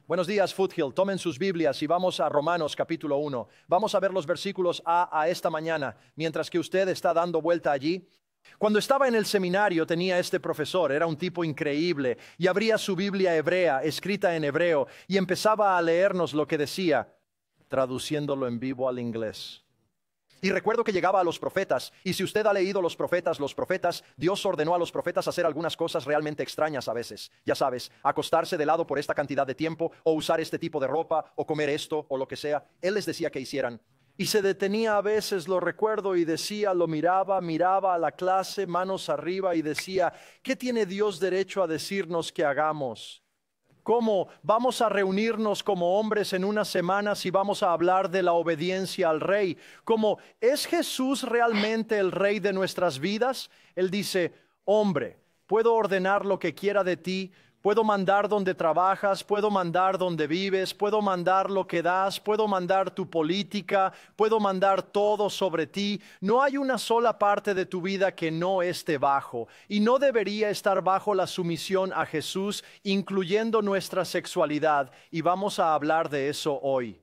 Buenos días, Foothill. Tomen sus Biblias y vamos a Romanos capítulo 1. Vamos a ver los versículos a esta mañana, mientras que usted está dando vuelta allí. Cuando estaba en el seminario tenía este profesor, era un tipo increíble, y abría su Biblia hebrea, escrita en hebreo, y empezaba a leernos lo que decía, traduciéndolo en vivo al inglés. Y recuerdo que llegaba a los profetas, y si usted ha leído los profetas, Dios ordenó a los profetas hacer algunas cosas realmente extrañas a veces. Ya sabes, acostarse de lado por esta cantidad de tiempo, o usar este tipo de ropa, o comer esto, o lo que sea. Él les decía que hicieran. Y se detenía a veces, lo recuerdo, y decía, lo miraba a la clase, manos arriba, y decía, ¿qué tiene Dios derecho a decirnos que hagamos? ¿Cómo vamos a reunirnos como hombres en unas semanas y vamos a hablar de la obediencia al rey? ¿Cómo es Jesús realmente el rey de nuestras vidas? Él dice, hombre, puedo ordenar lo que quiera de ti, puedo mandar donde trabajas, puedo mandar donde vives, puedo mandar lo que das, puedo mandar tu política, puedo mandar todo sobre ti. No hay una sola parte de tu vida que no esté bajo, y no debería estar bajo la sumisión a Jesús, incluyendo nuestra sexualidad, y vamos a hablar de eso hoy.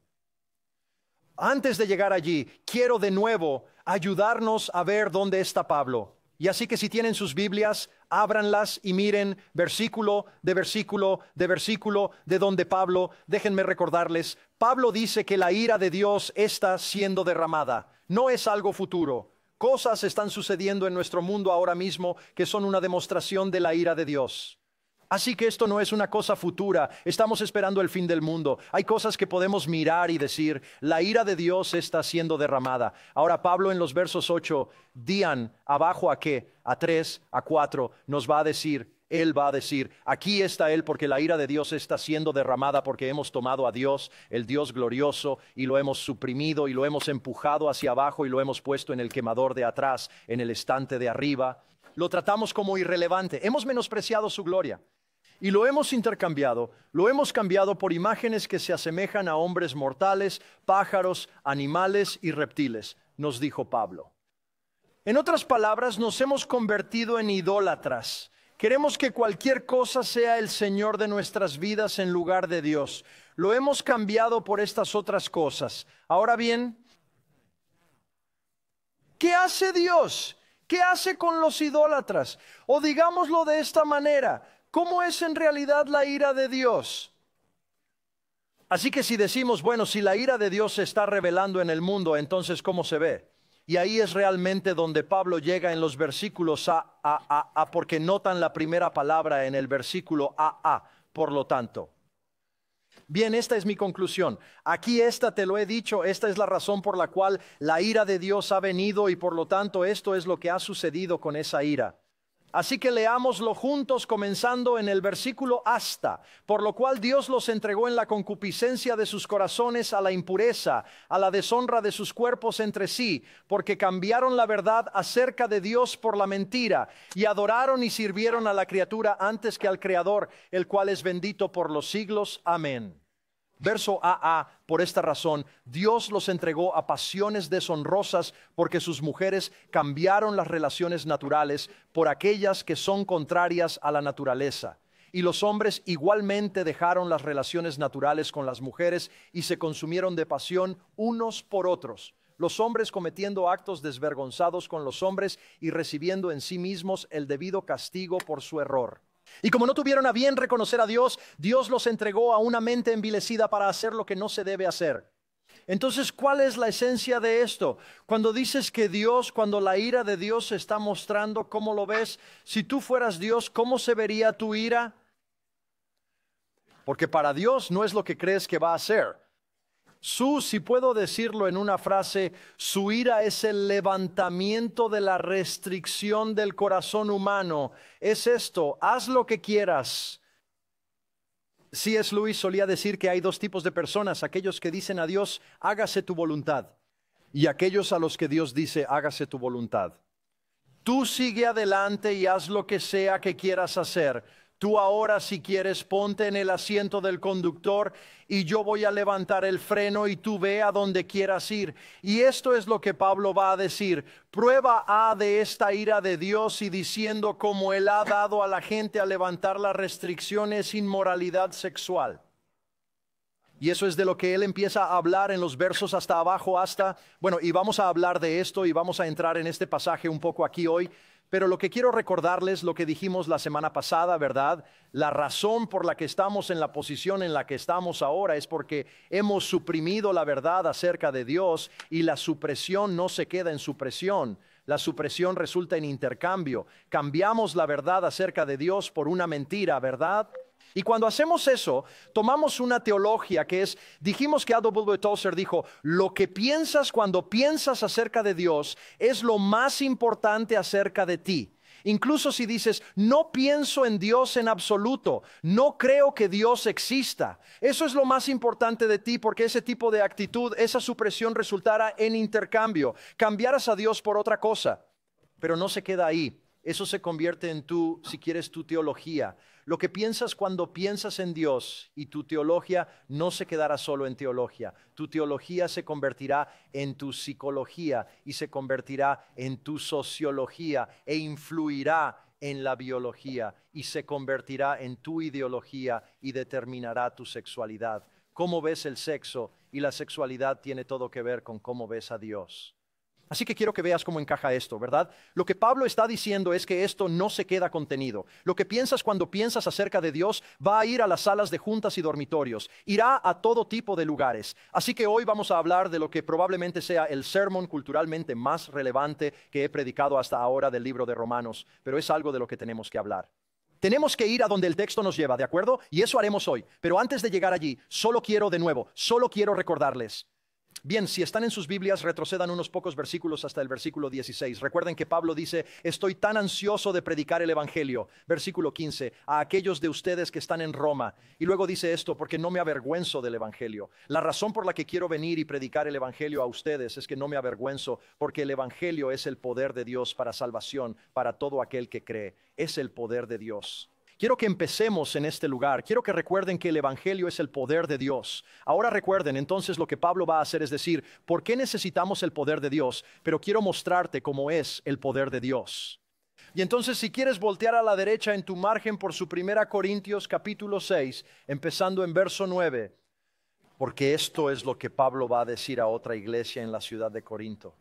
Antes de llegar allí, quiero de nuevo ayudarnos a ver dónde está Pablo. Y así que si tienen sus Biblias, ábranlas y miren versículo de versículo de versículo de donde Pablo, déjenme recordarles, Pablo dice que la ira de Dios está siendo derramada. No es algo futuro. Cosas están sucediendo en nuestro mundo ahora mismo que son una demostración de la ira de Dios. Así que esto no es una cosa futura, estamos esperando el fin del mundo. Hay cosas que podemos mirar y decir, la ira de Dios está siendo derramada. Ahora Pablo en los versos 8, dian abajo a qué, a 3, a 4, nos va a decir, él va a decir, aquí está él porque la ira de Dios está siendo derramada porque hemos tomado a Dios, el Dios glorioso, y lo hemos suprimido y lo hemos empujado hacia abajo y lo hemos puesto en el quemador de atrás, en el estante de arriba. Lo tratamos como irrelevante, hemos menospreciado su gloria. Y lo hemos intercambiado, lo hemos cambiado por imágenes que se asemejan a hombres mortales, pájaros, animales y reptiles, nos dijo Pablo. En otras palabras, nos hemos convertido en idólatras. Queremos que cualquier cosa sea el Señor de nuestras vidas en lugar de Dios. Lo hemos cambiado por estas otras cosas. Ahora bien, ¿qué hace Dios? ¿Qué hace con los idólatras? O digámoslo de esta manera, ¿cómo es en realidad la ira de Dios? Así que si decimos, bueno, si la ira de Dios se está revelando en el mundo, entonces ¿cómo se ve? Y ahí es realmente donde Pablo llega en los versículos porque notan la primera palabra en el versículo por lo tanto. Bien, esta es mi conclusión. Aquí te lo he dicho, esta es la razón por la cual la ira de Dios ha venido y por lo tanto esto es lo que ha sucedido con esa ira. Así que leámoslo juntos comenzando en el versículo hasta, por lo cual Dios los entregó en la concupiscencia de sus corazones a la impureza, a la deshonra de sus cuerpos entre sí, porque cambiaron la verdad acerca de Dios por la mentira, y adoraron y sirvieron a la criatura antes que al Creador, el cual es bendito por los siglos. Amén. Verso por esta razón, Dios los entregó a pasiones deshonrosas porque sus mujeres cambiaron las relaciones naturales por aquellas que son contrarias a la naturaleza. Y los hombres igualmente dejaron las relaciones naturales con las mujeres y se consumieron de pasión unos por otros. Los hombres cometiendo actos desvergonzados con los hombres y recibiendo en sí mismos el debido castigo por su error. Y como no tuvieron a bien reconocer a Dios, Dios los entregó a una mente envilecida para hacer lo que no se debe hacer. Entonces, ¿cuál es la esencia de esto? Cuando dices que Dios, cuando la ira de Dios se está mostrando, ¿cómo lo ves? Si tú fueras Dios, ¿cómo se vería tu ira? Porque para Dios no es lo que crees que va a hacer. Si puedo decirlo en una frase, su ira es el levantamiento de la restricción del corazón humano. Es esto, haz lo que quieras. C.S. Lewis solía decir que hay dos tipos de personas, aquellos que dicen a Dios, hágase tu voluntad, y aquellos a los que Dios dice, hágase tu voluntad. Tú sigue adelante y haz lo que sea que quieras hacer. Tú ahora, si quieres, ponte en el asiento del conductor y yo voy a levantar el freno y tú ve a donde quieras ir. Y esto es lo que Pablo va a decir. Prueba de esta ira de Dios y diciendo cómo Él ha dado a la gente a levantar las restricciones inmoralidad sexual. Y eso es de lo que él empieza a hablar en los versos hasta abajo, y vamos a hablar de esto y vamos a entrar en este pasaje un poco aquí hoy. Pero lo que quiero recordarles, lo que dijimos la semana pasada, ¿verdad? La razón por la que estamos en la posición en la que estamos ahora es porque hemos suprimido la verdad acerca de Dios, y la supresión no se queda en supresión. La supresión resulta en intercambio. Cambiamos la verdad acerca de Dios por una mentira, ¿verdad? Y cuando hacemos eso, tomamos una teología que dijimos que A.W. Tozer dijo, lo que piensas cuando piensas acerca de Dios es lo más importante acerca de ti. Incluso si dices, no pienso en Dios en absoluto, no creo que Dios exista. Eso es lo más importante de ti, porque ese tipo de actitud, esa supresión resultará en intercambio. Cambiarás a Dios por otra cosa, pero no se queda ahí. Eso se convierte en si quieres, tu teología. Lo que piensas cuando piensas en Dios, y tu teología no se quedará solo en teología. Tu teología se convertirá en tu psicología y se convertirá en tu sociología e influirá en la biología y se convertirá en tu ideología y determinará tu sexualidad. Cómo ves el sexo y la sexualidad tiene todo que ver con cómo ves a Dios. Así que quiero que veas cómo encaja esto, ¿verdad? Lo que Pablo está diciendo es que esto no se queda contenido. Lo que piensas cuando piensas acerca de Dios va a ir a las salas de juntas y dormitorios. Irá a todo tipo de lugares. Así que hoy vamos a hablar de lo que probablemente sea el sermón culturalmente más relevante que he predicado hasta ahora del libro de Romanos. Pero es algo de lo que tenemos que hablar. Tenemos que ir a donde el texto nos lleva, ¿de acuerdo? Y eso haremos hoy. Pero antes de llegar allí, solo quiero recordarles. Bien, si están en sus Biblias, retrocedan unos pocos versículos hasta el versículo 16. Recuerden que Pablo dice, estoy tan ansioso de predicar el Evangelio. Versículo 15, a aquellos de ustedes que están en Roma. Y luego dice esto, porque no me avergüenzo del Evangelio. La razón por la que quiero venir y predicar el Evangelio a ustedes es que no me avergüenzo, porque el Evangelio es el poder de Dios para salvación, para todo aquel que cree. Es el poder de Dios. Quiero que empecemos en este lugar. Quiero que recuerden que el Evangelio es el poder de Dios. Ahora recuerden, entonces lo que Pablo va a hacer es decir, ¿por qué necesitamos el poder de Dios? Pero quiero mostrarte cómo es el poder de Dios. Y entonces si quieres voltear a la derecha en tu margen por su 1 Corintios capítulo 6, empezando en verso 9, porque esto es lo que Pablo va a decir a otra iglesia en la ciudad de Corinto.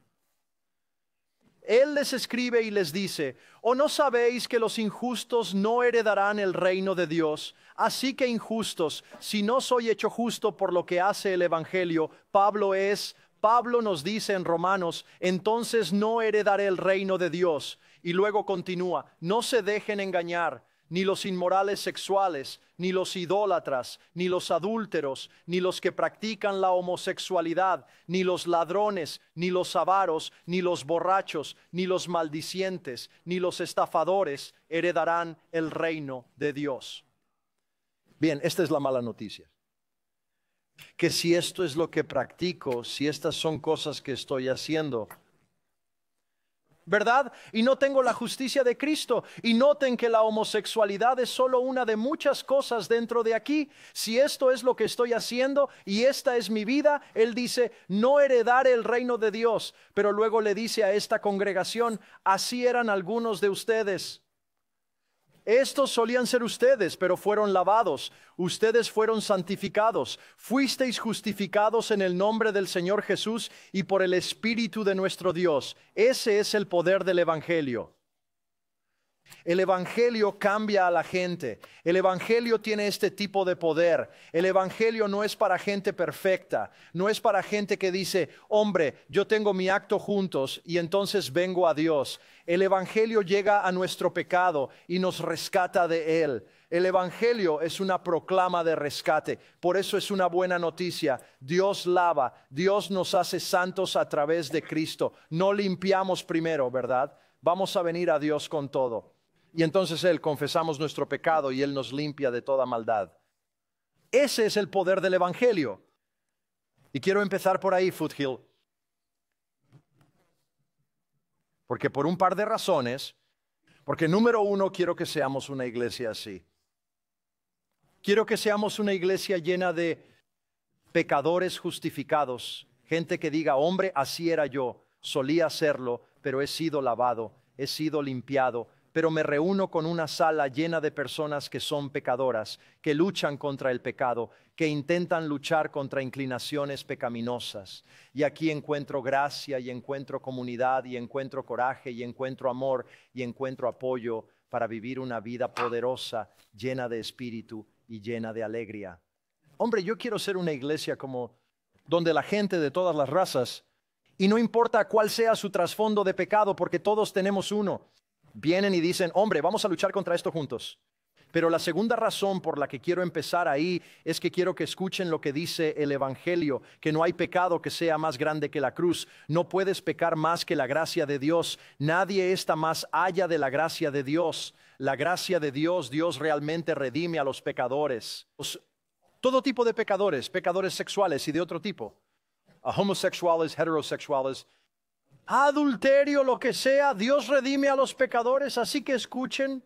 Él les escribe y les dice, ¿o no sabéis que los injustos no heredarán el reino de Dios? Así que injustos, si no soy hecho justo por lo que hace el Evangelio, Pablo nos dice en Romanos, entonces no heredaré el reino de Dios. Y luego continúa, no se dejen engañar. Ni los inmorales sexuales, ni los idólatras, ni los adúlteros, ni los que practican la homosexualidad, ni los ladrones, ni los avaros, ni los borrachos, ni los maldicientes, ni los estafadores heredarán el reino de Dios. Bien, esta es la mala noticia. Que si esto es lo que practico, si estas son cosas que estoy haciendo, ¿verdad? Y no tengo la justicia de Cristo. Y noten que la homosexualidad es solo una de muchas cosas dentro de aquí. Si esto es lo que estoy haciendo y esta es mi vida, él dice, no heredaré el reino de Dios. Pero luego le dice a esta congregación, así eran algunos de ustedes. Estos solían ser ustedes, pero fueron lavados. Ustedes fueron santificados. Fuisteis justificados en el nombre del Señor Jesús y por el Espíritu de nuestro Dios. Ese es el poder del Evangelio. El Evangelio cambia a la gente. El Evangelio tiene este tipo de poder. El Evangelio no es para gente perfecta. No es para gente que dice, hombre, yo tengo mi acto juntos y entonces vengo a Dios. El Evangelio llega a nuestro pecado y nos rescata de él. El Evangelio es una proclama de rescate. Por eso es una buena noticia. Dios lava. Dios nos hace santos a través de Cristo. No limpiamos primero, ¿verdad? Vamos a venir a Dios con todo. Y entonces confesamos nuestro pecado y Él nos limpia de toda maldad. Ese es el poder del Evangelio. Y quiero empezar por ahí, Foothill. Porque por un par de razones. Porque número uno, quiero que seamos una iglesia así. Quiero que seamos una iglesia llena de pecadores justificados. Gente que diga, hombre, así era yo. Solía serlo, pero he sido lavado, he sido limpiado. pero me reúno con una sala llena de personas que son pecadoras, que luchan contra el pecado, que intentan luchar contra inclinaciones pecaminosas. Y aquí encuentro gracia y encuentro comunidad y encuentro coraje y encuentro amor y encuentro apoyo para vivir una vida poderosa, llena de espíritu y llena de alegría. Hombre, yo quiero ser una iglesia como donde la gente de todas las razas, y no importa cuál sea su trasfondo de pecado, porque todos tenemos uno, vienen y dicen, hombre, vamos a luchar contra esto juntos. Pero la segunda razón por la que quiero empezar ahí es que quiero que escuchen lo que dice el Evangelio, que no hay pecado que sea más grande que la cruz. No puedes pecar más que la gracia de Dios. Nadie está más allá de la gracia de Dios. La gracia de Dios, Dios realmente redime a los pecadores. Todo tipo de pecadores, pecadores sexuales y de otro tipo. Homosexuales, heterosexuales, adulterio, lo que sea, Dios redime a los pecadores, así que escuchen.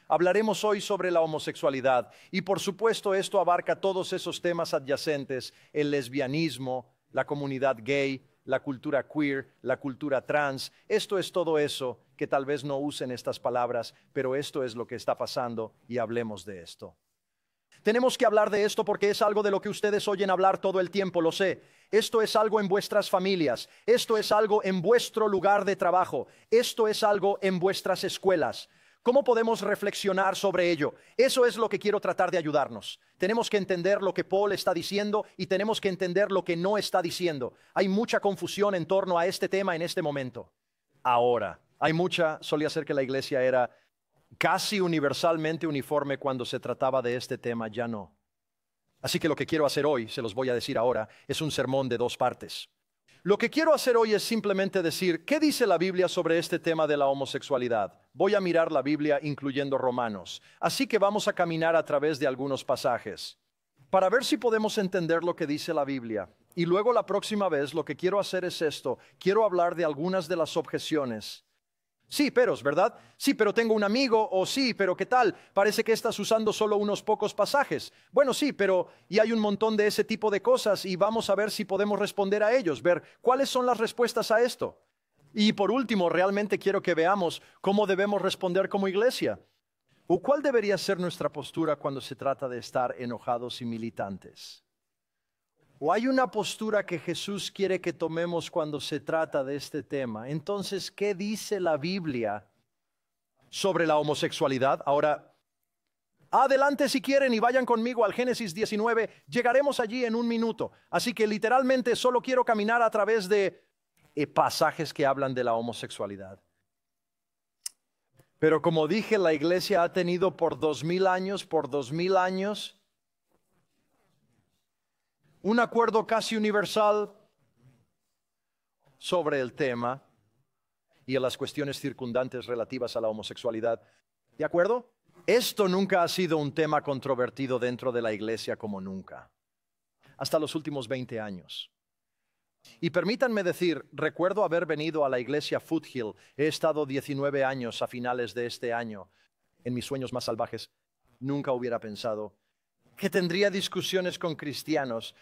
Hablaremos hoy sobre la homosexualidad y por supuesto esto abarca todos esos temas adyacentes, el lesbianismo, la comunidad gay, la cultura queer, la cultura trans. Esto es todo eso que tal vez no usen estas palabras, pero esto es lo que está pasando y hablemos de esto. Tenemos que hablar de esto porque es algo de lo que ustedes oyen hablar todo el tiempo, lo sé. Esto es algo en vuestras familias, esto es algo en vuestro lugar de trabajo, esto es algo en vuestras escuelas. ¿Cómo podemos reflexionar sobre ello? Eso es lo que quiero tratar de ayudarnos. Tenemos que entender lo que Paul está diciendo y tenemos que entender lo que no está diciendo. Hay mucha confusión en torno a este tema en este momento. Ahora, solía ser que la iglesia era casi universalmente uniforme cuando se trataba de este tema, ya no. Así que lo que quiero hacer hoy, se los voy a decir ahora, es un sermón de 2 partes. Lo que quiero hacer hoy es simplemente decir, ¿qué dice la Biblia sobre este tema de la homosexualidad? Voy a mirar la Biblia incluyendo Romanos, así que vamos a caminar a través de algunos pasajes para ver si podemos entender lo que dice la Biblia. Y luego la próxima vez lo que quiero hacer es esto, quiero hablar de algunas de las objeciones. Sí, peros, ¿verdad? Sí, pero tengo un amigo, o sí, pero ¿qué tal? Parece que estás usando solo unos pocos pasajes. Bueno, sí, pero y hay un montón de ese tipo de cosas y vamos a ver si podemos responder a ellos, ver cuáles son las respuestas a esto. Y por último, realmente quiero que veamos cómo debemos responder como iglesia. ¿O cuál debería ser nuestra postura cuando se trata de estar enojados y militantes? ¿O hay una postura que Jesús quiere que tomemos cuando se trata de este tema? Entonces, ¿qué dice la Biblia sobre la homosexualidad? Ahora, adelante si quieren y vayan conmigo al Génesis 19. Llegaremos allí en un minuto. Así que literalmente solo quiero caminar a través de pasajes que hablan de la homosexualidad. Pero como dije, la iglesia ha tenido por 2000 años, un acuerdo casi universal sobre el tema y en las cuestiones circundantes relativas a la homosexualidad. ¿De acuerdo? Esto nunca ha sido un tema controvertido dentro de la iglesia como nunca, hasta los últimos 20 años. Y permítanme decir, recuerdo haber venido a la iglesia Foothill, he estado 19 años a finales de este año. En mis sueños más salvajes, nunca hubiera pensado que tendría discusiones con cristianos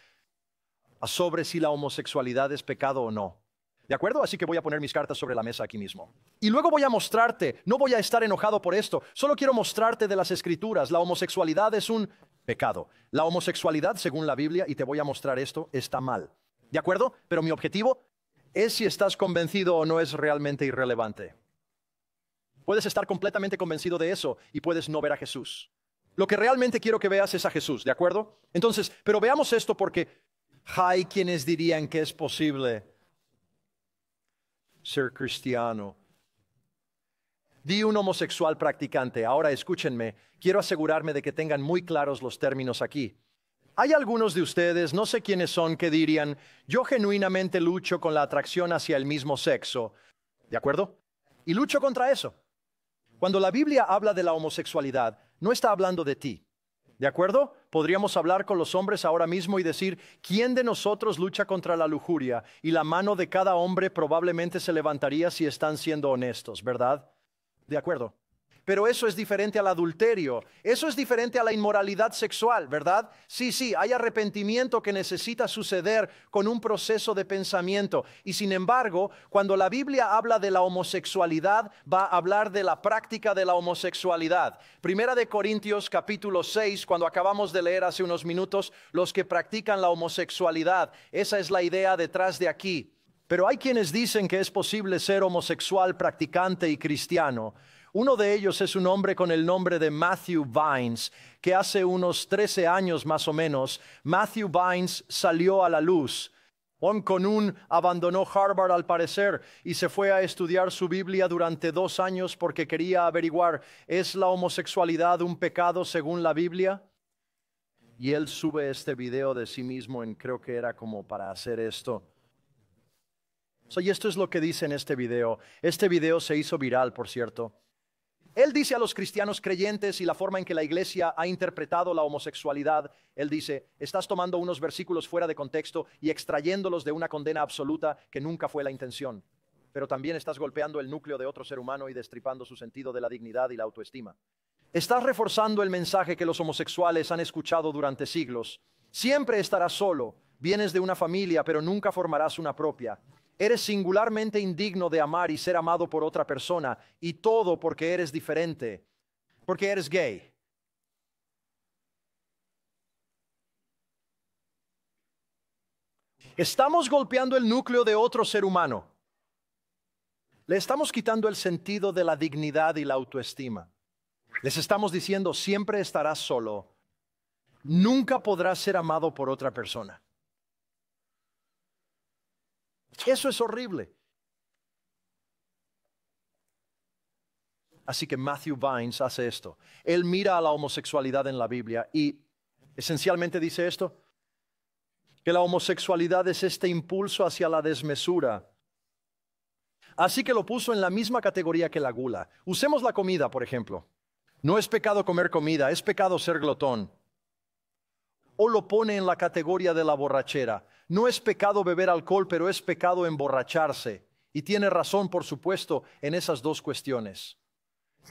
sobre si la homosexualidad es pecado o no. ¿De acuerdo? Así que voy a poner mis cartas sobre la mesa aquí mismo. Y luego voy a mostrarte, no voy a estar enojado por esto, solo quiero mostrarte de las Escrituras, la homosexualidad es un pecado. La homosexualidad, según la Biblia, y te voy a mostrar esto, está mal. ¿De acuerdo? Pero mi objetivo es si estás convencido o no es realmente irrelevante. Puedes estar completamente convencido de eso y puedes no ver a Jesús. Lo que realmente quiero que veas es a Jesús, ¿de acuerdo? Entonces, pero veamos esto porque hay quienes dirían que es posible ser cristiano. Di un homosexual practicante. Ahora escúchenme, quiero asegurarme de que tengan muy claros los términos aquí. Hay algunos de ustedes, no sé quiénes son, que dirían, yo genuinamente lucho con la atracción hacia el mismo sexo. ¿De acuerdo? Y lucho contra eso. Cuando la Biblia habla de la homosexualidad, no está hablando de ti. ¿De acuerdo? Podríamos hablar con los hombres ahora mismo y decir, ¿quién de nosotros lucha contra la lujuria? Y la mano de cada hombre probablemente se levantaría si están siendo honestos, ¿verdad? De acuerdo. pero eso es diferente al adulterio. Eso es diferente a la inmoralidad sexual, ¿verdad? Sí, hay arrepentimiento que necesita suceder con un proceso de pensamiento. Y sin embargo, cuando la Biblia habla de la homosexualidad, va a hablar de la práctica de la homosexualidad. Primera de Corintios capítulo 6, cuando acabamos de leer hace unos minutos, los que practican la homosexualidad. Esa es la idea detrás de aquí. Pero hay quienes dicen que es posible ser homosexual, practicante y cristiano. Uno de ellos es un hombre con el nombre de Matthew Vines, que hace unos 13 años más o menos, Matthew Vines salió a la luz. Abandonó Harvard al parecer y se fue a estudiar su Biblia durante 2 años porque quería averiguar, ¿es la homosexualidad un pecado según la Biblia? Y él sube este video de sí mismo creo que era como para hacer esto. Y esto es lo que dice en este video. Este video se hizo viral, por cierto. Él dice a los cristianos creyentes y la forma en que la iglesia ha interpretado la homosexualidad, él dice, estás tomando unos versículos fuera de contexto y extrayéndolos de una condena absoluta que nunca fue la intención. Pero también estás golpeando el núcleo de otro ser humano y destripando su sentido de la dignidad y la autoestima. Estás reforzando el mensaje que los homosexuales han escuchado durante siglos. Siempre estarás solo, vienes de una familia, pero nunca formarás una propia. Eres singularmente indigno de amar y ser amado por otra persona, y todo porque eres diferente, porque eres gay. Estamos golpeando el núcleo de otro ser humano. Le estamos quitando el sentido de la dignidad y la autoestima. Les estamos diciendo, siempre estarás solo, nunca podrás ser amado por otra persona. Eso es horrible. Así que Matthew Vines hace esto. Él mira a la homosexualidad en la Biblia y esencialmente dice esto, que la homosexualidad es este impulso hacia la desmesura. Así que lo puso en la misma categoría que la gula. Usemos la comida, por ejemplo. No es pecado comer comida, es pecado ser glotón. O lo pone en la categoría de la borrachera. No es pecado beber alcohol, pero es pecado emborracharse. Y tiene razón, por supuesto, en esas dos cuestiones.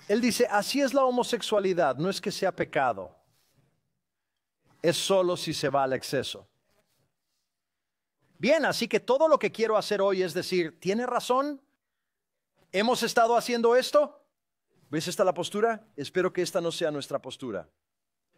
Él dice, así es la homosexualidad, no es que sea pecado. Es solo si se va al exceso. Bien, así que todo lo que quiero hacer hoy es decir, ¿tiene razón? ¿Hemos estado haciendo esto? ¿Ves esta la postura? Espero que esta no sea nuestra postura.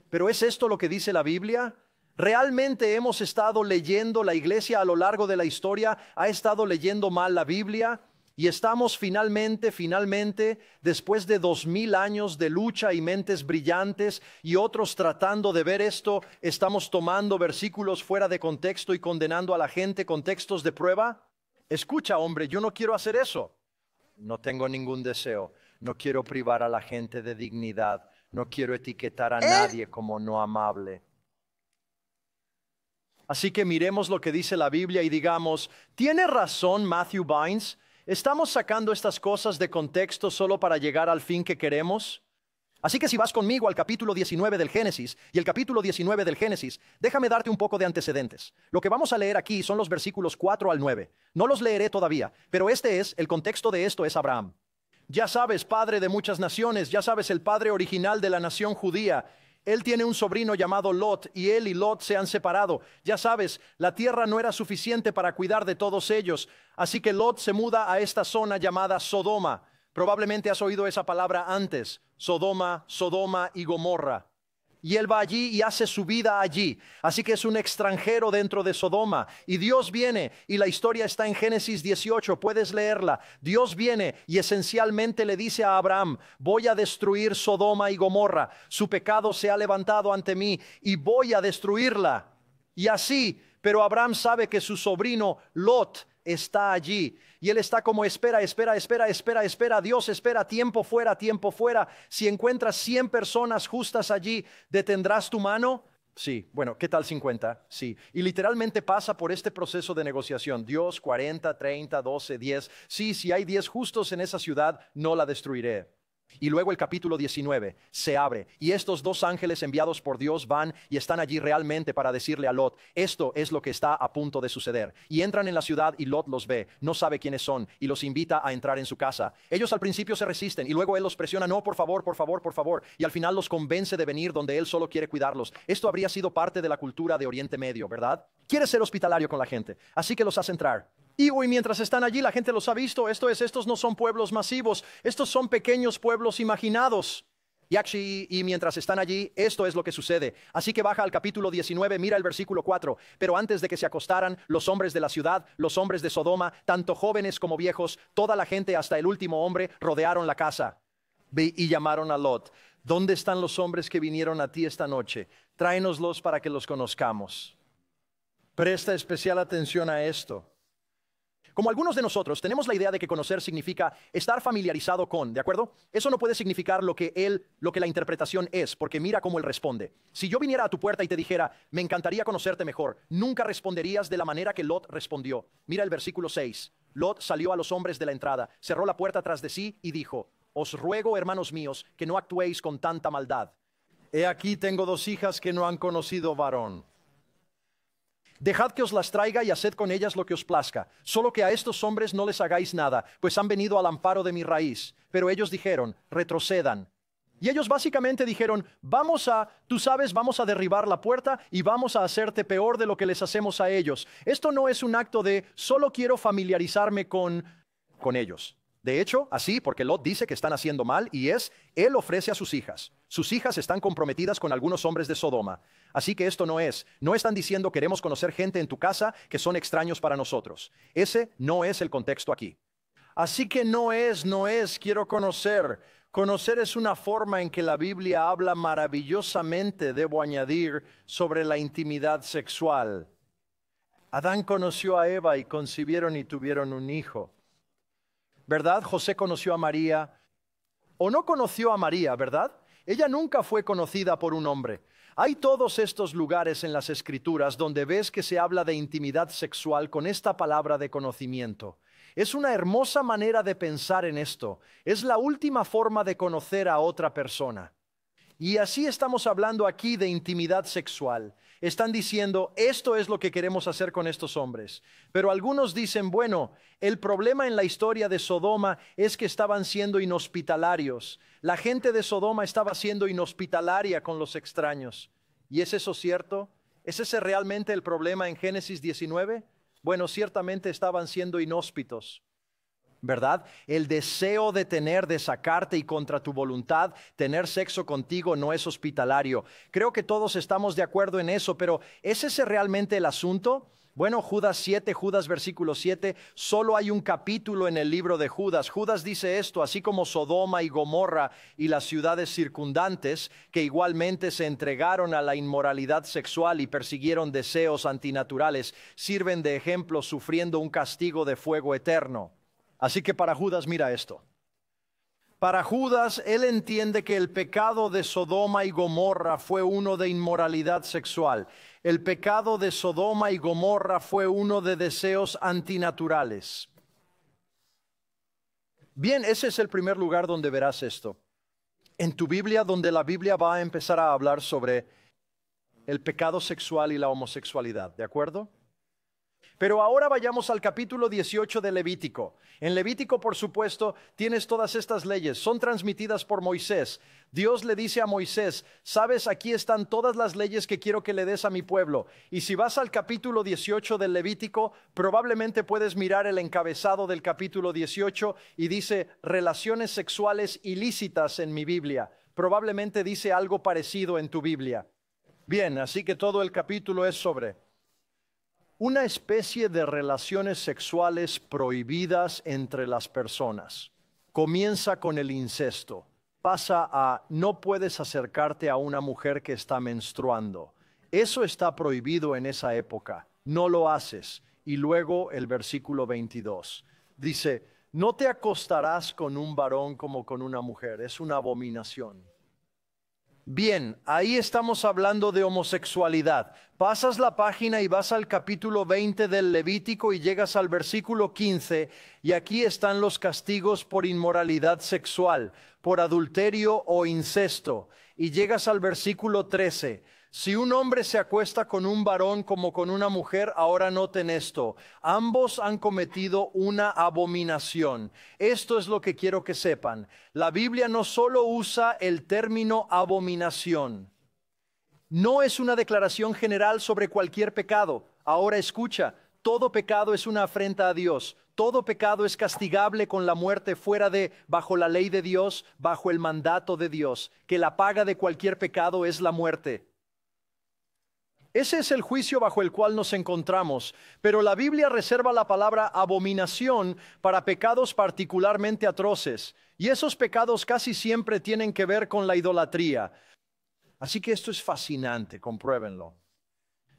¿Pero es esto lo que dice la Biblia? ¿Realmente hemos estado leyendo, la iglesia a lo largo de la historia ha estado leyendo mal la Biblia? Y estamos finalmente, después de 2000 años de lucha y mentes brillantes y otros tratando de ver esto, estamos tomando versículos fuera de contexto y condenando a la gente con textos de prueba. Escucha, hombre, yo no quiero hacer eso. No tengo ningún deseo. No quiero privar a la gente de dignidad. No quiero etiquetar a nadie como no amable. Así que miremos lo que dice la Biblia y digamos, ¿tiene razón Matthew Vines? ¿Estamos sacando estas cosas de contexto solo para llegar al fin que queremos? Así que si vas conmigo al capítulo 19 del Génesis y el capítulo 19 del Génesis, déjame darte un poco de antecedentes. Lo que vamos a leer aquí son los versículos 4 al 9. No los leeré todavía, pero el contexto de esto es Abraham. Ya sabes, padre de muchas naciones, ya sabes, el padre original de la nación judía. Él tiene un sobrino llamado Lot y él y Lot se han separado. Ya sabes, la tierra no era suficiente para cuidar de todos ellos. Así que Lot se muda a esta zona llamada Sodoma. Probablemente has oído esa palabra antes. Sodoma, Sodoma y Gomorra. Y él va allí y hace su vida allí. Así que es un extranjero dentro de Sodoma. Y Dios viene, y la historia está en Génesis 18, puedes leerla. Dios viene y esencialmente le dice a Abraham, voy a destruir Sodoma y Gomorra. Su pecado se ha levantado ante mí y voy a destruirla. Y así, pero Abraham sabe que su sobrino Lot está allí. Y él está como espera. Dios espera, tiempo fuera. Si encuentras 100 personas justas allí, ¿detendrás tu mano? Sí, bueno, ¿qué tal 50? Sí, y literalmente pasa por este proceso de negociación. Dios, 40, 30, 12, 10. Sí, si hay 10 justos en esa ciudad, no la destruiré. Y luego el capítulo 19 se abre y estos dos ángeles enviados por Dios van y están allí realmente para decirle a Lot, esto es lo que está a punto de suceder. Y entran en la ciudad y Lot los ve, no sabe quiénes son y los invita a entrar en su casa. Ellos al principio se resisten y luego él los presiona, no, por favor, por favor, por favor. Y al final los convence de venir donde él solo quiere cuidarlos. Esto habría sido parte de la cultura de Oriente Medio, ¿verdad? Quiere ser hospitalario con la gente, así que los hace entrar. Y mientras están allí, la gente los ha visto. Estos no son pueblos masivos. Estos son pequeños pueblos imaginados. Y mientras están allí, esto es lo que sucede. Así que baja al capítulo 19, mira el versículo 4. Pero antes de que se acostaran, los hombres de la ciudad, los hombres de Sodoma, tanto jóvenes como viejos, toda la gente hasta el último hombre, rodearon la casa. Y llamaron a Lot. ¿Dónde están los hombres que vinieron a ti esta noche? Tráenoslos para que los conozcamos. Presta especial atención a esto. Como algunos de nosotros tenemos la idea de que conocer significa estar familiarizado con, ¿de acuerdo? Eso no puede significar lo que la interpretación es, porque mira cómo él responde. Si yo viniera a tu puerta y te dijera, me encantaría conocerte mejor, nunca responderías de la manera que Lot respondió. Mira el versículo 6. Lot salió a los hombres de la entrada, cerró la puerta tras de sí y dijo, os ruego, hermanos míos, que no actuéis con tanta maldad. He aquí tengo 2 hijas que no han conocido varón. Dejad que os las traiga y haced con ellas lo que os plazca. Solo que a estos hombres no les hagáis nada, pues han venido al amparo de mi raíz. Pero ellos dijeron, retrocedan. Y ellos básicamente dijeron, vamos a derribar la puerta y vamos a hacerte peor de lo que les hacemos a ellos. Esto no es un acto de, solo quiero familiarizarme con ellos. De hecho, así, porque Lot dice que están haciendo mal y él ofrece a sus hijas. Sus hijas están comprometidas con algunos hombres de Sodoma. Así que esto no están diciendo queremos conocer gente en tu casa que son extraños para nosotros. Ese no es el contexto aquí. Así que no es, quiero conocer. Conocer es una forma en que la Biblia habla maravillosamente, debo añadir, sobre la intimidad sexual. Adán conoció a Eva y concibieron y tuvieron un hijo. ¿Verdad? José conoció a María, o no conoció a María, ¿verdad? Ella nunca fue conocida por un hombre. Hay todos estos lugares en las Escrituras donde ves que se habla de intimidad sexual con esta palabra de conocimiento. Es una hermosa manera de pensar en esto. Es la última forma de conocer a otra persona. Y así estamos hablando aquí de intimidad sexual. Están diciendo, esto es lo que queremos hacer con estos hombres. Pero algunos dicen, bueno, el problema en la historia de Sodoma es que estaban siendo inhospitalarios. La gente de Sodoma estaba siendo inhospitalaria con los extraños. ¿Y es eso cierto? ¿Es ese realmente el problema en Génesis 19? Bueno, ciertamente estaban siendo inhóspitos. ¿Verdad? El deseo de sacarte y contra tu voluntad, tener sexo contigo no es hospitalario. Creo que todos estamos de acuerdo en eso, pero ¿es ese realmente el asunto? Bueno, Judas versículo 7, solo hay un capítulo en el libro de Judas. Judas dice esto, así como Sodoma y Gomorra y las ciudades circundantes, que igualmente se entregaron a la inmoralidad sexual y persiguieron deseos antinaturales, sirven de ejemplo sufriendo un castigo de fuego eterno. Así que para Judas, mira esto. Para Judas, él entiende que el pecado de Sodoma y Gomorra fue uno de inmoralidad sexual. El pecado de Sodoma y Gomorra fue uno de deseos antinaturales. Bien, ese es el primer lugar donde verás esto. En tu Biblia, donde la Biblia va a empezar a hablar sobre el pecado sexual y la homosexualidad, ¿de acuerdo? Pero ahora vayamos al capítulo 18 de Levítico. En Levítico, por supuesto, tienes todas estas leyes. Son transmitidas por Moisés. Dios le dice a Moisés, sabes, aquí están todas las leyes que quiero que le des a mi pueblo. Y si vas al capítulo 18 del Levítico, probablemente puedes mirar el encabezado del capítulo 18 y dice, relaciones sexuales ilícitas en mi Biblia. Probablemente dice algo parecido en tu Biblia. Bien, así que todo el capítulo es sobre una especie de relaciones sexuales prohibidas entre las personas. Comienza con el incesto. Pasa a no puedes acercarte a una mujer que está menstruando. Eso está prohibido en esa época. No lo haces. Y luego el versículo 22. Dice, no te acostarás con un varón como con una mujer. Es una abominación. Bien, ahí estamos hablando de homosexualidad. Pasas la página y vas al capítulo 20 del Levítico y llegas al versículo 15, y aquí están los castigos por inmoralidad sexual, por adulterio o incesto. Y llegas al versículo 13. Si un hombre se acuesta con un varón como con una mujer, ahora noten esto: ambos han cometido una abominación. Esto es lo que quiero que sepan. La Biblia no solo usa el término abominación. No es una declaración general sobre cualquier pecado. Ahora escucha, todo pecado es una afrenta a Dios. Todo pecado es castigable con la muerte bajo la ley de Dios, bajo el mandato de Dios, que la paga de cualquier pecado es la muerte. Ese es el juicio bajo el cual nos encontramos, pero la Biblia reserva la palabra abominación para pecados particularmente atroces, y esos pecados casi siempre tienen que ver con la idolatría. Así que esto es fascinante, compruébenlo.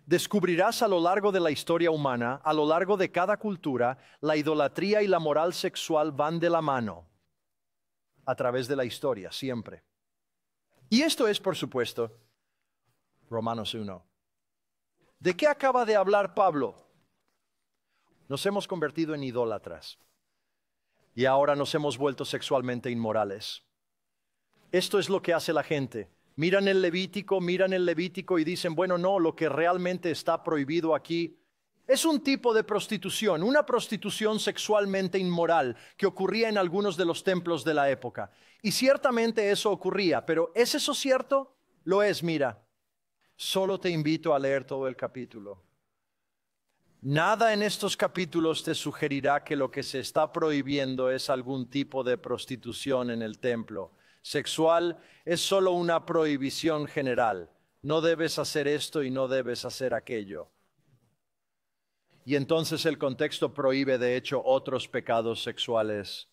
Descubrirás a lo largo de la historia humana, a lo largo de cada cultura, la idolatría y la moral sexual van de la mano, a través de la historia, siempre. Y esto es, por supuesto, Romanos 1. ¿De qué acaba de hablar Pablo? Nos hemos convertido en idólatras y ahora nos hemos vuelto sexualmente inmorales. Esto es lo que hace la gente. Miran el Levítico y dicen, bueno, no, lo que realmente está prohibido aquí es un tipo de prostitución, una prostitución sexualmente inmoral que ocurría en algunos de los templos de la época. Y ciertamente eso ocurría, pero ¿es eso cierto? Lo es, mira. Solo te invito a leer todo el capítulo. Nada en estos capítulos te sugerirá que lo que se está prohibiendo es algún tipo de prostitución en el templo. Sexual es solo una prohibición general. No debes hacer esto y no debes hacer aquello. Y entonces el contexto prohíbe de hecho otros pecados sexuales.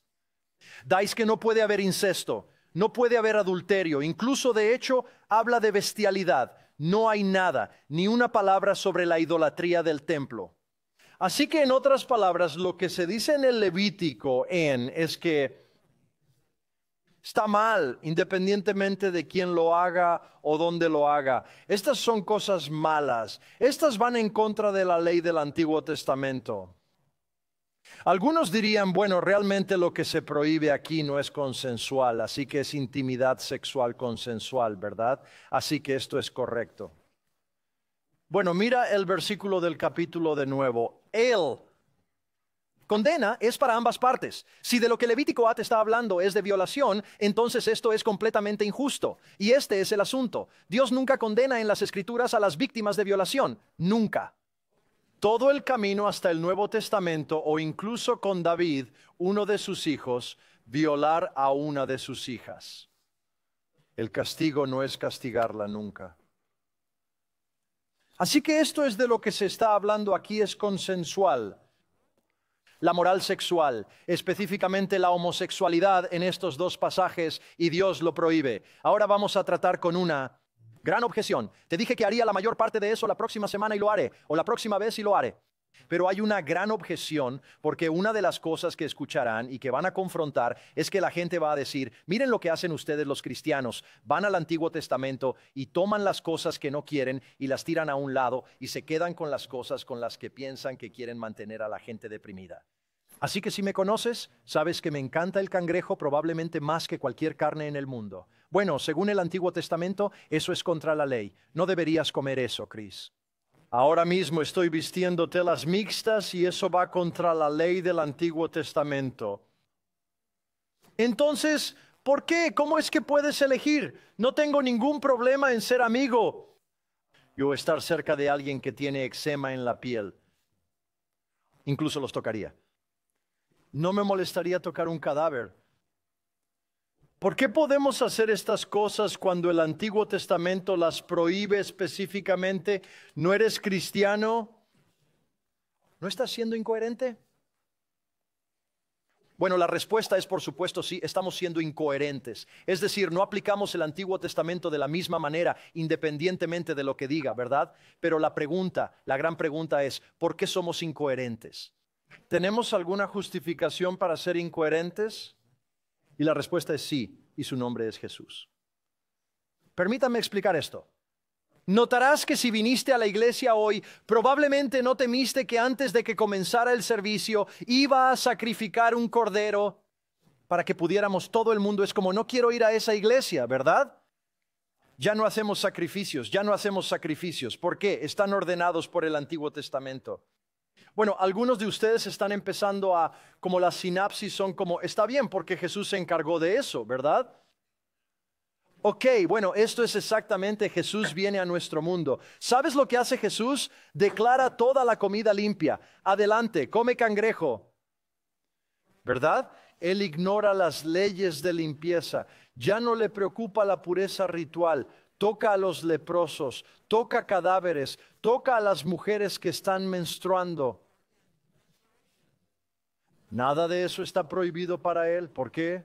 Dais que no puede haber incesto, no puede haber adulterio, incluso de hecho habla de bestialidad. No hay nada, ni una palabra sobre la idolatría del templo. Así que en otras palabras, lo que se dice en el Levítico es que está mal, independientemente de quién lo haga o dónde lo haga. Estas son cosas malas. Estas van en contra de la ley del Antiguo Testamento. Algunos dirían, bueno, realmente lo que se prohíbe aquí no es consensual, así que es intimidad sexual consensual, ¿verdad? Así que esto es correcto. Bueno, mira el versículo del capítulo de nuevo. Él condena es para ambas partes. Si de lo que Levítico A te está hablando es de violación, entonces esto es completamente injusto. Y este es el asunto. Dios nunca condena en las Escrituras a las víctimas de violación. Nunca. Todo el camino hasta el Nuevo Testamento, o incluso con David, uno de sus hijos, violar a una de sus hijas. El castigo no es castigarla nunca. Así que esto es de lo que se está hablando aquí, es consensual. La moral sexual, específicamente la homosexualidad en estos dos pasajes, y Dios lo prohíbe. Ahora vamos a tratar con una gran objeción. Te dije que haría la mayor parte de eso la próxima semana y lo haré, o la próxima vez y lo haré. Pero hay una gran objeción porque una de las cosas que escucharán y que van a confrontar es que la gente va a decir, miren lo que hacen ustedes los cristianos, van al Antiguo Testamento y toman las cosas que no quieren y las tiran a un lado y se quedan con las cosas con las que piensan que quieren mantener a la gente deprimida. Así que si me conoces, sabes que me encanta el cangrejo probablemente más que cualquier carne en el mundo. Bueno, según el Antiguo Testamento, eso es contra la ley. No deberías comer eso, Chris. Ahora mismo estoy vistiendo telas mixtas y eso va contra la ley del Antiguo Testamento. Entonces, ¿por qué? ¿Cómo es que puedes elegir? No tengo ningún problema en ser amigo. Yo estar cerca de alguien que tiene eczema en la piel. Incluso los tocaría. No me molestaría tocar un cadáver. ¿Por qué podemos hacer estas cosas cuando el Antiguo Testamento las prohíbe específicamente? ¿No eres cristiano? ¿No estás siendo incoherente? Bueno, la respuesta es por supuesto sí, estamos siendo incoherentes. Es decir, no aplicamos el Antiguo Testamento de la misma manera, independientemente de lo que diga, ¿verdad? Pero la gran pregunta es, ¿por qué somos incoherentes? ¿Tenemos alguna justificación para ser incoherentes? Y la respuesta es sí, y su nombre es Jesús. Permítame explicar esto. Notarás que si viniste a la iglesia hoy, probablemente no temiste que antes de que comenzara el servicio iba a sacrificar un cordero para que pudiéramos todo el mundo. Es como, no quiero ir a esa iglesia, ¿verdad? Ya no hacemos sacrificios, ya no hacemos sacrificios. ¿Por qué? Están ordenados por el Antiguo Testamento. Bueno, algunos de ustedes están empezando a, como las sinapsis son como, está bien porque Jesús se encargó de eso, ¿verdad? Ok, bueno, esto es exactamente Jesús viene a nuestro mundo. ¿Sabes lo que hace Jesús? Declara toda la comida limpia. Adelante, come cangrejo. ¿Verdad? Él ignora las leyes de limpieza. Ya no le preocupa la pureza ritual. Toca a los leprosos, toca cadáveres, toca a las mujeres que están menstruando. Nada de eso está prohibido para él. ¿Por qué?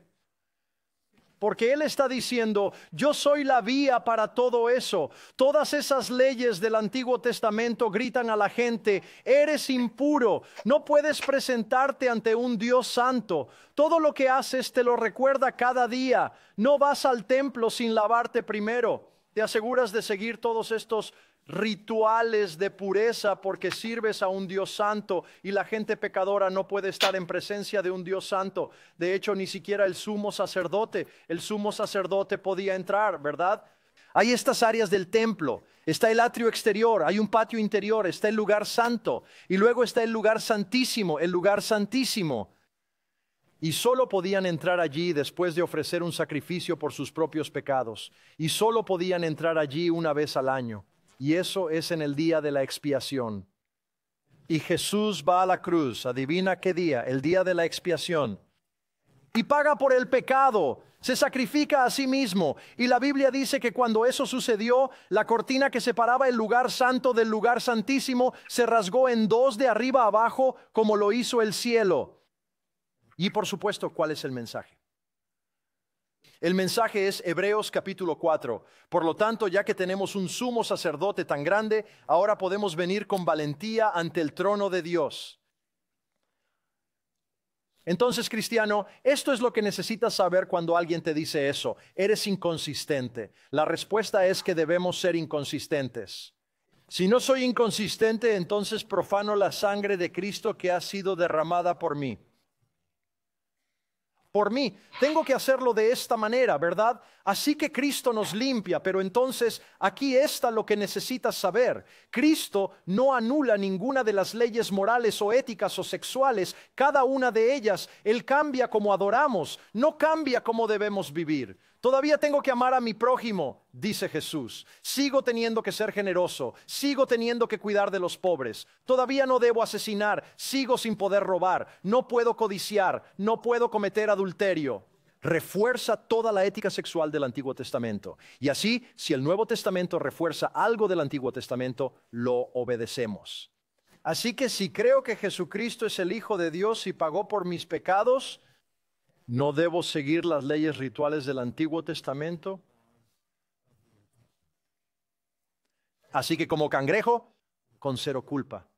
Porque Él está diciendo, yo soy la vía para todo eso. Todas esas leyes del Antiguo Testamento gritan a la gente, eres impuro, no puedes presentarte ante un Dios santo. Todo lo que haces te lo recuerda cada día. No vas al templo sin lavarte primero. Te aseguras de seguir todos estos rituales de pureza porque sirves a un Dios santo y la gente pecadora no puede estar en presencia de un Dios santo. De hecho, ni siquiera el sumo sacerdote podía entrar, ¿verdad? Hay estas áreas del templo, está el atrio exterior, hay un patio interior, está el lugar santo y luego está el lugar santísimo, Y solo podían entrar allí después de ofrecer un sacrificio por sus propios pecados. Y solo podían entrar allí una vez al año. Y eso es en el día de la expiación. Y Jesús va a la cruz, adivina qué día, el día de la expiación. Y paga por el pecado, se sacrifica a sí mismo. Y la Biblia dice que cuando eso sucedió, la cortina que separaba el lugar santo del lugar santísimo se rasgó en dos de arriba a abajo como lo hizo el cielo. Y por supuesto, ¿cuál es el mensaje? El mensaje es Hebreos capítulo 4. Por lo tanto, ya que tenemos un sumo sacerdote tan grande, ahora podemos venir con valentía ante el trono de Dios. Entonces, cristiano, esto es lo que necesitas saber cuando alguien te dice eso. Eres inconsistente. La respuesta es que debemos ser inconsistentes. Si no soy inconsistente, entonces profano la sangre de Cristo que ha sido derramada por mí. Por mí, tengo que hacerlo de esta manera, ¿verdad? Así que Cristo nos limpia, pero entonces aquí está lo que necesitas saber. Cristo no anula ninguna de las leyes morales o éticas o sexuales, cada una de ellas. Él cambia como adoramos, no cambia cómo debemos vivir. Todavía tengo que amar a mi prójimo, dice Jesús. Sigo teniendo que ser generoso, sigo teniendo que cuidar de los pobres. Todavía no debo asesinar, sigo sin poder robar. No puedo codiciar, no puedo cometer adulterio. Refuerza toda la ética sexual del Antiguo Testamento. Y así, si el Nuevo Testamento refuerza algo del Antiguo Testamento, lo obedecemos. Así que si creo que Jesucristo es el Hijo de Dios y pagó por mis pecados, ¿no debo seguir las leyes rituales del Antiguo Testamento? Así que como cangrejo, con cero culpa.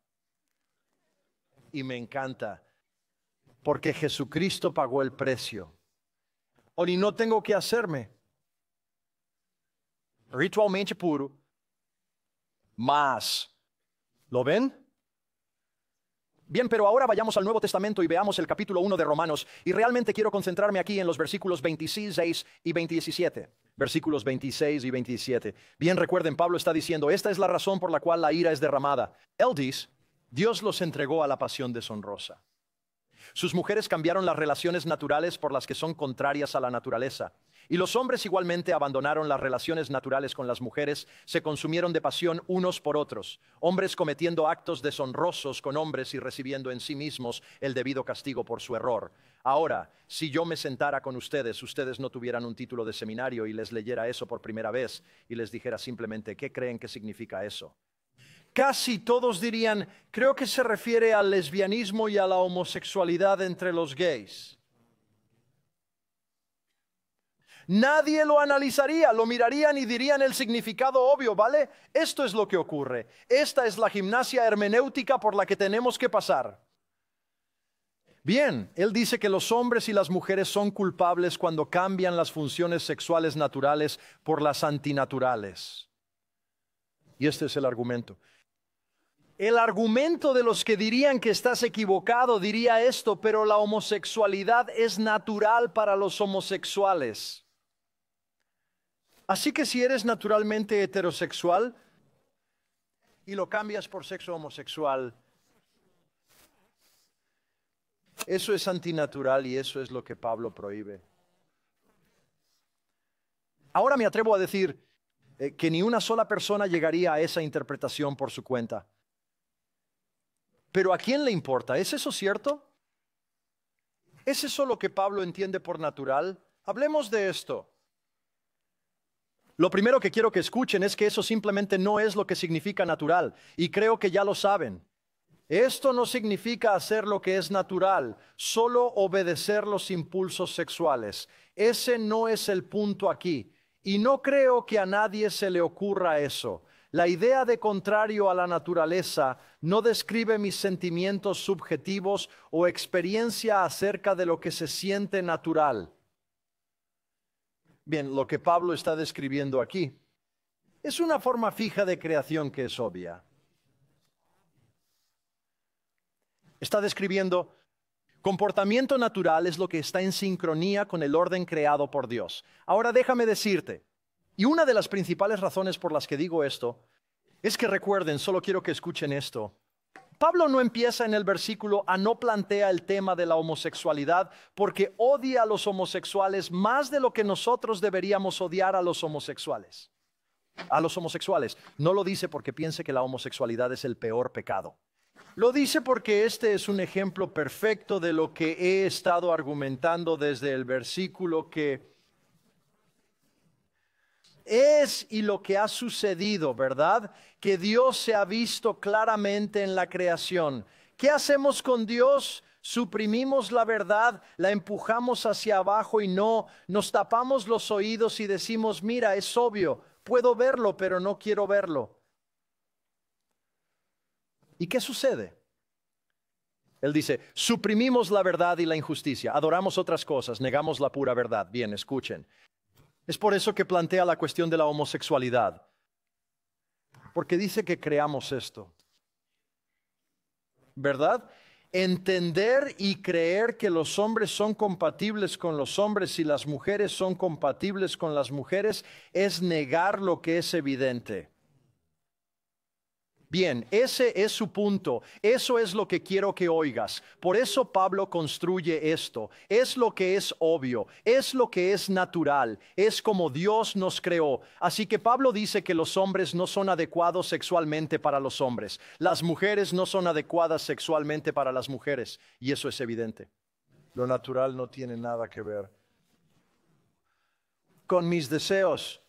Y me encanta, porque Jesucristo pagó el precio. Y no tengo que hacerme ritualmente puro, mas, ¿lo ven? Bien, pero ahora vayamos al Nuevo Testamento y veamos el capítulo 1 de Romanos. Y realmente quiero concentrarme aquí en los versículos 26 y 27. Versículos 26 y 27. Bien, recuerden, Pablo está diciendo, esta es la razón por la cual la ira es derramada. Él dice, Dios los entregó a la pasión deshonrosa. Sus mujeres cambiaron las relaciones naturales por las que son contrarias a la naturaleza. Y los hombres igualmente abandonaron las relaciones naturales con las mujeres, se consumieron de pasión unos por otros, hombres cometiendo actos deshonrosos con hombres y recibiendo en sí mismos el debido castigo por su error. Ahora, si yo me sentara con ustedes, ustedes no tuvieran un título de seminario y les leyera eso por primera vez y les dijera simplemente, ¿qué creen que significa eso? Casi todos dirían, creo que se refiere al lesbianismo y a la homosexualidad entre los gays. Nadie lo analizaría, lo mirarían y dirían el significado obvio, ¿vale? Esto es lo que ocurre. Esta es la gimnasia hermenéutica por la que tenemos que pasar. Bien, él dice que los hombres y las mujeres son culpables cuando cambian las funciones sexuales naturales por las antinaturales. Y este es el argumento. El argumento de los que dirían que estás equivocado diría esto, pero la homosexualidad es natural para los homosexuales. Así que si eres naturalmente heterosexual y lo cambias por sexo homosexual, eso es antinatural y eso es lo que Pablo prohíbe. Ahora me atrevo a decir que ni una sola persona llegaría a esa interpretación por su cuenta. Pero ¿a quién le importa? ¿Es eso cierto? ¿Es eso lo que Pablo entiende por natural? Hablemos de esto. Lo primero que quiero que escuchen es que eso simplemente no es lo que significa natural, y creo que ya lo saben. Esto no significa hacer lo que es natural, solo obedecer los impulsos sexuales. Ese no es el punto aquí, y no creo que a nadie se le ocurra eso. La idea de contrario a la naturaleza no describe mis sentimientos subjetivos o experiencia acerca de lo que se siente natural. Bien, lo que Pablo está describiendo aquí es una forma fija de creación que es obvia. Está describiendo comportamiento natural es lo que está en sincronía con el orden creado por Dios. Ahora déjame decirte, y una de las principales razones por las que digo esto, es que recuerden, solo quiero que escuchen esto. Pablo no empieza en el versículo no plantea el tema de la homosexualidad porque odia a los homosexuales más de lo que nosotros deberíamos odiar a los homosexuales. A los homosexuales. No lo dice porque piense que la homosexualidad es el peor pecado. Lo dice porque este es un ejemplo perfecto de lo que he estado argumentando desde el versículo que es y lo que ha sucedido, ¿verdad? Que Dios se ha visto claramente en la creación. ¿Qué hacemos con Dios? Suprimimos la verdad, la empujamos hacia abajo y no, nos tapamos los oídos y decimos, mira, es obvio, puedo verlo, pero no quiero verlo. ¿Y qué sucede? Él dice, suprimimos la verdad y la injusticia, adoramos otras cosas, negamos la pura verdad. Bien, escuchen. Es por eso que plantea la cuestión de la homosexualidad. Porque dice que creamos esto. ¿Verdad? Entender y creer que los hombres son compatibles con los hombres y las mujeres son compatibles con las mujeres es negar lo que es evidente. Bien, ese es su punto. Eso es lo que quiero que oigas. Por eso Pablo construye esto. Es lo que es obvio, es lo que es natural, es como Dios nos creó. Así que Pablo dice que los hombres no son adecuados sexualmente para los hombres. Las mujeres no son adecuadas sexualmente para las mujeres. Y eso es evidente. Lo natural no tiene nada que ver con mis deseos.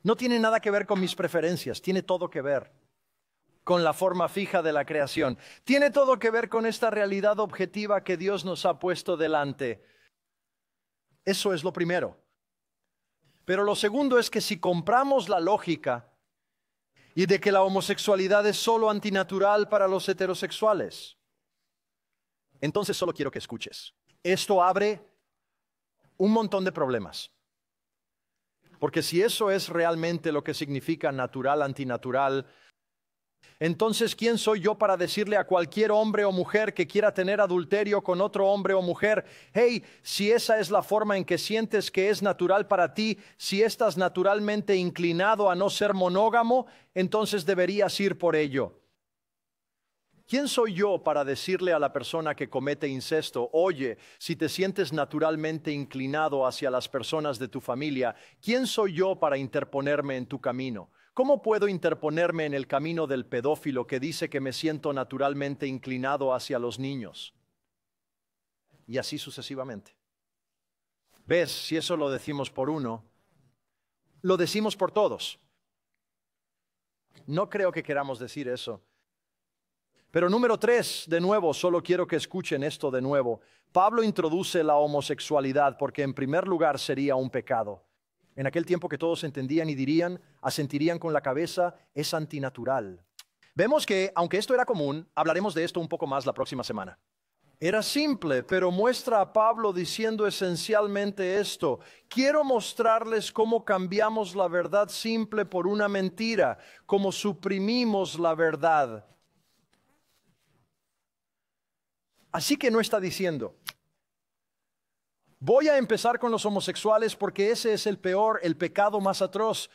No tiene nada que ver con mis preferencias, tiene todo que ver con la forma fija de la creación. Tiene todo que ver con esta realidad objetiva que Dios nos ha puesto delante. Eso es lo primero. Pero lo segundo es que si compramos la lógica y de que la homosexualidad es solo antinatural para los heterosexuales, entonces solo quiero que escuches. Esto abre un montón de problemas. Porque si eso es realmente lo que significa natural, antinatural, entonces ¿quién soy yo para decirle a cualquier hombre o mujer que quiera tener adulterio con otro hombre o mujer, hey, si esa es la forma en que sientes que es natural para ti, si estás naturalmente inclinado a no ser monógamo, entonces deberías ir por ello? ¿Quién soy yo para decirle a la persona que comete incesto, oye, si te sientes naturalmente inclinado hacia las personas de tu familia, ¿quién soy yo para interponerme en tu camino? ¿Cómo puedo interponerme en el camino del pedófilo que dice que me siento naturalmente inclinado hacia los niños? Y así sucesivamente. ¿Ves? Si eso lo decimos por uno, lo decimos por todos. No creo que queramos decir eso. Pero número 3, de nuevo, solo quiero que escuchen esto de nuevo. Pablo introduce la homosexualidad porque en primer lugar sería un pecado. En aquel tiempo que todos entendían y dirían, asentirían con la cabeza, es antinatural. Vemos que, aunque esto era común, hablaremos de esto un poco más la próxima semana. Era simple, pero muestra a Pablo diciendo esencialmente esto: quiero mostrarles cómo cambiamos la verdad simple por una mentira, cómo suprimimos la verdad. Así que no está diciendo, voy a empezar con los homosexuales porque ese es el peor, el pecado más atroz.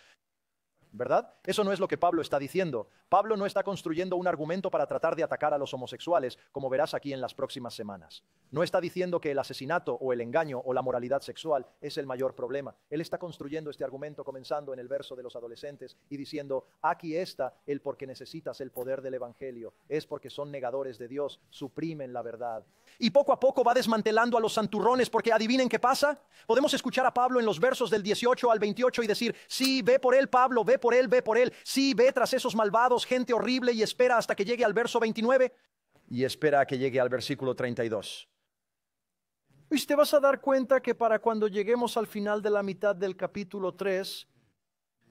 ¿Verdad? Eso no es lo que Pablo está diciendo. Pablo no está construyendo un argumento para tratar de atacar a los homosexuales, como verás aquí en las próximas semanas. No está diciendo que el asesinato o el engaño o la moralidad sexual es el mayor problema. Él está construyendo este argumento comenzando en el verso de los adolescentes y diciendo, aquí está el por qué necesitas el poder del evangelio. Es porque son negadores de Dios, suprimen la verdad. Y poco a poco va desmantelando a los santurrones, porque adivinen qué pasa. Podemos escuchar a Pablo en los versos del 18 al 28 y decir, sí, ve por él, Pablo, ve por él, ve por él. Sí, ve tras esos malvados, gente horrible, y espera hasta que llegue al verso 29 y espera a que llegue al versículo 32. Y te vas a dar cuenta que para cuando lleguemos al final de la mitad del capítulo 3,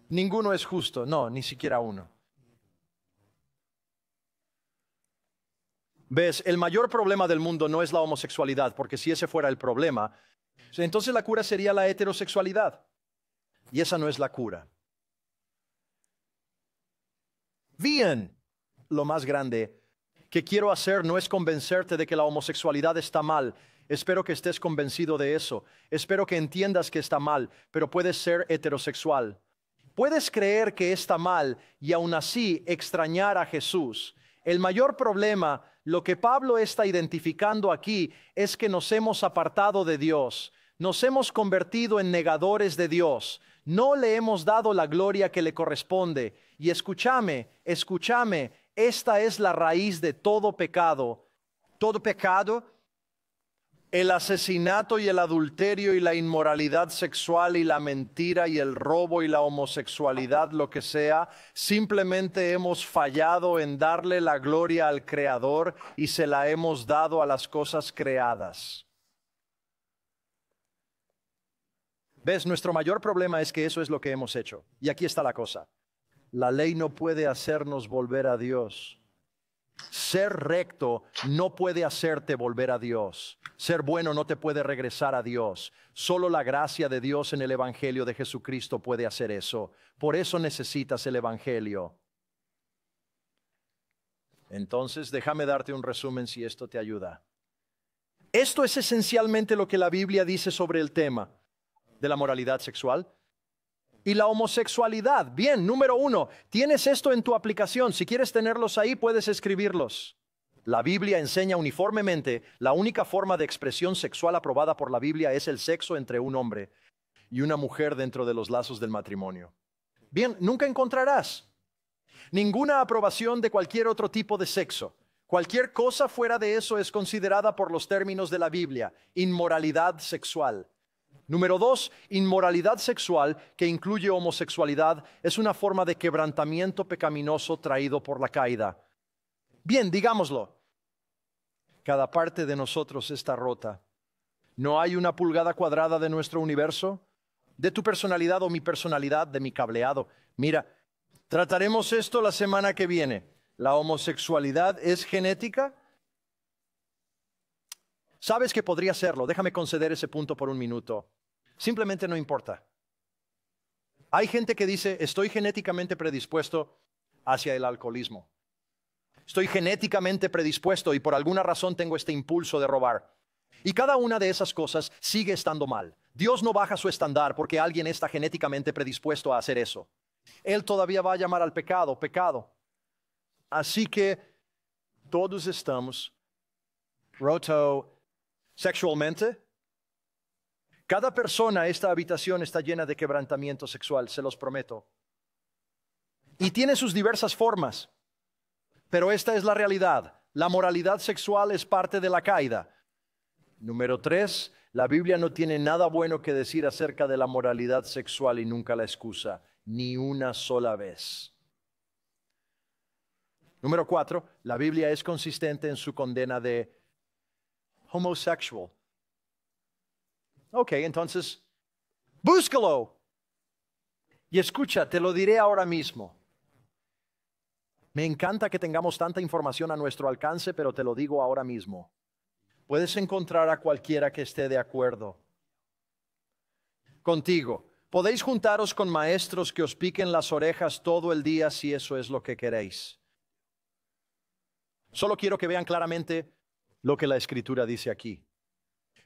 ninguno es justo, no, ni siquiera uno. ¿Ves? El mayor problema del mundo no es la homosexualidad, porque si ese fuera el problema, entonces la cura sería la heterosexualidad. Y esa no es la cura. Bien, lo más grande que quiero hacer no es convencerte de que la homosexualidad está mal. Espero que estés convencido de eso. Espero que entiendas que está mal, pero puedes ser heterosexual. Puedes creer que está mal y aún así extrañar a Jesús. El mayor problema, lo que Pablo está identificando aquí, es que nos hemos apartado de Dios. Nos hemos convertido en negadores de Dios. No le hemos dado la gloria que le corresponde. Y escúchame, esta es la raíz de todo pecado. Todo pecado, el asesinato y el adulterio y la inmoralidad sexual y la mentira y el robo y la homosexualidad, lo que sea, simplemente hemos fallado en darle la gloria al Creador y se la hemos dado a las cosas creadas. ¿Ves? Nuestro mayor problema es que eso es lo que hemos hecho. Y aquí está la cosa. La ley no puede hacernos volver a Dios. Ser recto no puede hacerte volver a Dios. Ser bueno no te puede regresar a Dios. Solo la gracia de Dios en el Evangelio de Jesucristo puede hacer eso. Por eso necesitas el Evangelio. Entonces, déjame darte un resumen si esto te ayuda. Esto es esencialmente lo que la Biblia dice sobre el tema de la moralidad sexual y la homosexualidad. Bien, número 1, tienes esto en tu aplicación. Si quieres tenerlos ahí, puedes escribirlos. La Biblia enseña uniformemente la única forma de expresión sexual aprobada por la Biblia es el sexo entre un hombre y una mujer dentro de los lazos del matrimonio. Bien, nunca encontrarás ninguna aprobación de cualquier otro tipo de sexo. Cualquier cosa fuera de eso es considerada por los términos de la Biblia inmoralidad sexual. Número 2, inmoralidad sexual, que incluye homosexualidad, es una forma de quebrantamiento pecaminoso traído por la caída. Bien, digámoslo. Cada parte de nosotros está rota. No hay una pulgada cuadrada de nuestro universo, de tu personalidad o mi personalidad, de mi cableado. Mira, trataremos esto la semana que viene. ¿La homosexualidad es genética? Sabes que podría serlo. Déjame conceder ese punto por un minuto. Simplemente no importa. Hay gente que dice, estoy genéticamente predispuesto hacia el alcoholismo. Estoy genéticamente predispuesto y por alguna razón tengo este impulso de robar. Y cada una de esas cosas sigue estando mal. Dios no baja su estándar porque alguien está genéticamente predispuesto a hacer eso. Él todavía va a llamar al pecado, pecado. Así que todos estamos rotos sexualmente. Cada persona, esta habitación está llena de quebrantamiento sexual, se los prometo. Y tiene sus diversas formas. Pero esta es la realidad. La moralidad sexual es parte de la caída. Número 3, la Biblia no tiene nada bueno que decir acerca de la moralidad sexual y nunca la excusa, ni una sola vez. Número 4, la Biblia es consistente en su condena de homosexual. Ok, entonces, búscalo. Y escucha, te lo diré ahora mismo. Me encanta que tengamos tanta información a nuestro alcance, pero te lo digo ahora mismo. Puedes encontrar a cualquiera que esté de acuerdo contigo. Podéis juntaros con maestros que os piquen las orejas todo el día si eso es lo que queréis. Solo quiero que vean claramente lo que la Escritura dice aquí.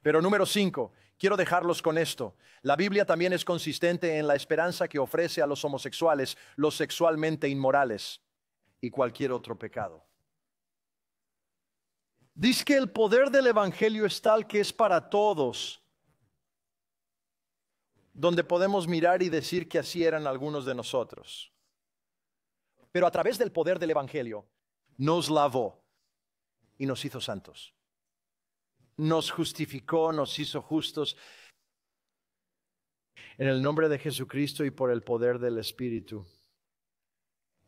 Pero número 5, quiero dejarlos con esto. La Biblia también es consistente en la esperanza que ofrece a los homosexuales, los sexualmente inmorales y cualquier otro pecado. Dice que el poder del Evangelio es tal que es para todos, donde podemos mirar y decir que así eran algunos de nosotros. Pero a través del poder del Evangelio nos lavó y nos hizo santos. Nos justificó, nos hizo justos. En el nombre de Jesucristo y por el poder del Espíritu.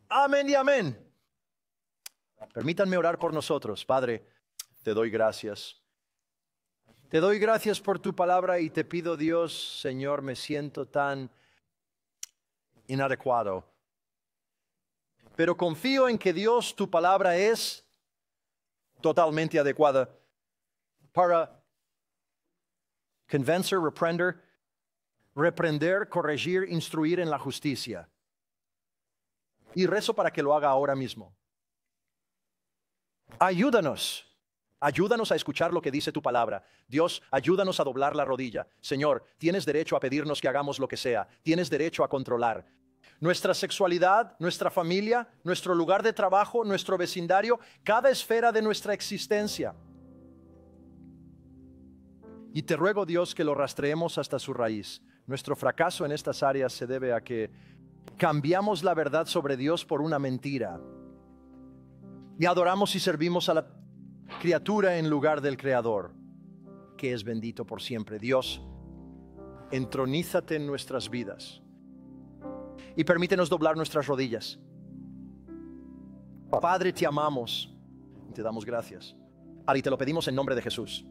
Amén y amén. Permítanme orar por nosotros. Padre, te doy gracias. Te doy gracias por tu palabra y te pido, Dios, Señor, me siento tan inadecuado. Pero confío en que Dios, tu palabra es totalmente adecuada para convencer, reprender, corregir, instruir en la justicia. Y rezo para que lo haga ahora mismo. Ayúdanos a escuchar lo que dice tu palabra. Dios, ayúdanos a doblar la rodilla. Señor, tienes derecho a pedirnos que hagamos lo que sea. Tienes derecho a controlar nuestra sexualidad, nuestra familia, nuestro lugar de trabajo, nuestro vecindario, cada esfera de nuestra existencia. Y te ruego, Dios, que lo rastreemos hasta su raíz. Nuestro fracaso en estas áreas se debe a que cambiamos la verdad sobre Dios por una mentira. Y adoramos y servimos a la criatura en lugar del Creador, que es bendito por siempre. Dios, entronízate en nuestras vidas y permítenos doblar nuestras rodillas. Padre, te amamos y te damos gracias. Y te lo pedimos en nombre de Jesús.